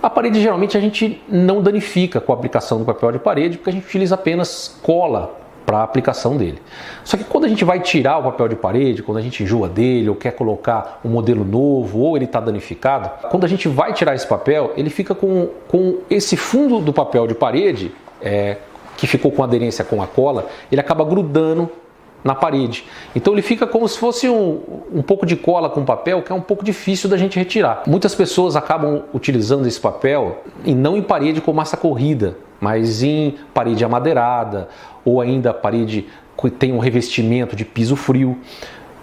A parede geralmente a gente não danifica com a aplicação do papel de parede, porque a gente utiliza apenas cola para a aplicação dele. Só que quando a gente vai tirar o papel de parede, quando a gente enjoa dele ou quer colocar um modelo novo ou ele está danificado, quando a gente vai tirar esse papel, ele fica com esse fundo do papel de parede, que ficou com aderência com a cola, ele acaba grudando na parede. Então ele fica como se fosse um pouco de cola com papel, que é um pouco difícil da gente retirar. Muitas pessoas acabam utilizando esse papel e não em parede com massa corrida, mas em parede amadeirada ou ainda parede que tem um revestimento de piso frio.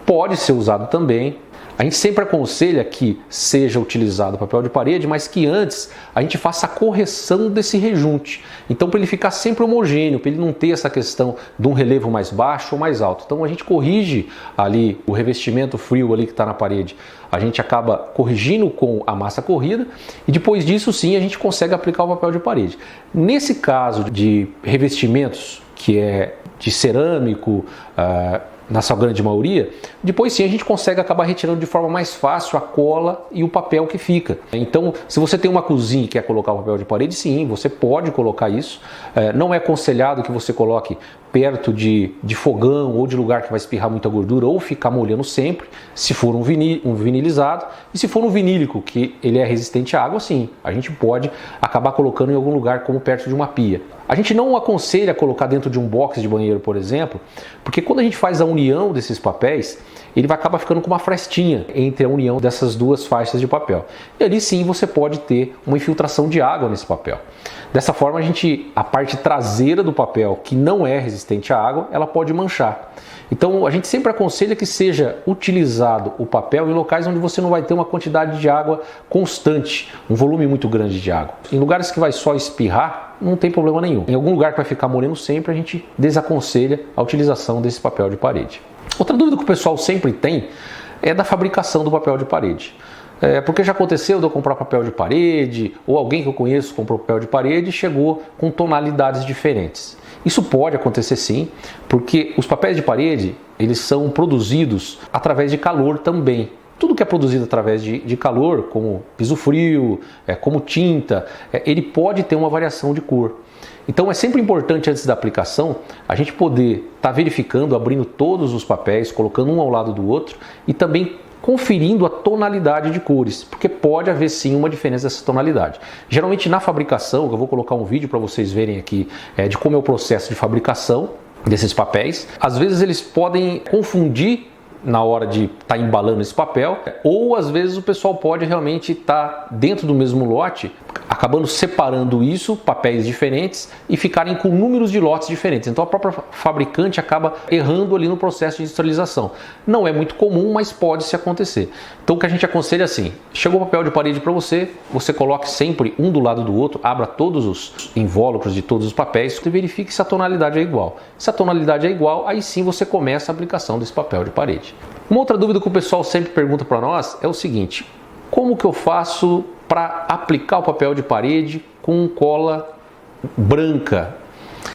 Pode ser usado também. A gente sempre aconselha que seja utilizado papel de parede, mas que antes a gente faça a correção desse rejunte. Então, para ele ficar sempre homogêneo, para ele não ter essa questão de um relevo mais baixo ou mais alto. Então, a gente corrige ali o revestimento frio ali que está na parede. A gente acaba corrigindo com a massa corrida e depois disso sim a gente consegue aplicar o papel de parede. Nesse caso de revestimentos que é de cerâmico, na sua grande maioria, depois sim a gente consegue acabar retirando de forma mais fácil a cola e o papel que fica. Então, se você tem uma cozinha e quer colocar o papel de parede, sim, você pode colocar isso. Não é aconselhado que você coloque perto de fogão ou de lugar que vai espirrar muita gordura ou ficar molhando sempre, se for um vinilizado. E se for um vinílico, que ele é resistente à água, sim, a gente pode acabar colocando em algum lugar como perto de uma pia. A gente não aconselha colocar dentro de um box de banheiro, por exemplo, porque quando a gente faz a união desses papéis, ele vai acabar ficando com uma frestinha entre a união dessas duas faixas de papel. E ali sim você pode ter uma infiltração de água nesse papel. Dessa forma a parte traseira do papel, que não é resistente à água, ela pode manchar. Então a gente sempre aconselha que seja utilizado o papel em locais onde você não vai ter uma quantidade de água constante, um volume muito grande de água. Em lugares que vai só espirrar, não tem problema nenhum. Em algum lugar que vai ficar molhando sempre, a gente desaconselha a utilização desse papel de parede. Outra dúvida que o pessoal sempre tem é da fabricação do papel de parede. Porque já aconteceu de eu comprar papel de parede, ou alguém que eu conheço comprou papel de parede e chegou com tonalidades diferentes. Isso pode acontecer sim, porque os papéis de parede, eles são produzidos através de calor também. Tudo que é produzido através de calor, como piso frio, como tinta, ele pode ter uma variação de cor. Então é sempre importante, antes da aplicação, a gente poder estar verificando, abrindo todos os papéis, colocando um ao lado do outro e também conferindo a tonalidade de cores, porque pode haver sim uma diferença dessa tonalidade. Geralmente na fabricação, eu vou colocar um vídeo para vocês verem aqui de como é o processo de fabricação desses papéis. Às vezes eles podem confundir na hora de estar embalando esse papel, ou às vezes o pessoal pode realmente estar dentro do mesmo lote, acabando separando isso, papéis diferentes, e ficarem com números de lotes diferentes. Então a própria fabricante acaba errando ali no processo de industrialização. Não é muito comum, mas pode se acontecer. Então o que a gente aconselha é assim: chegou o papel de parede para você, você coloque sempre um do lado do outro, abra todos os invólucros de todos os papéis e verifique se a tonalidade é igual. Se a tonalidade é igual, aí sim você começa a aplicação desse papel de parede. Uma outra dúvida que o pessoal sempre pergunta para nós é o seguinte: como que eu faço para aplicar o papel de parede com cola branca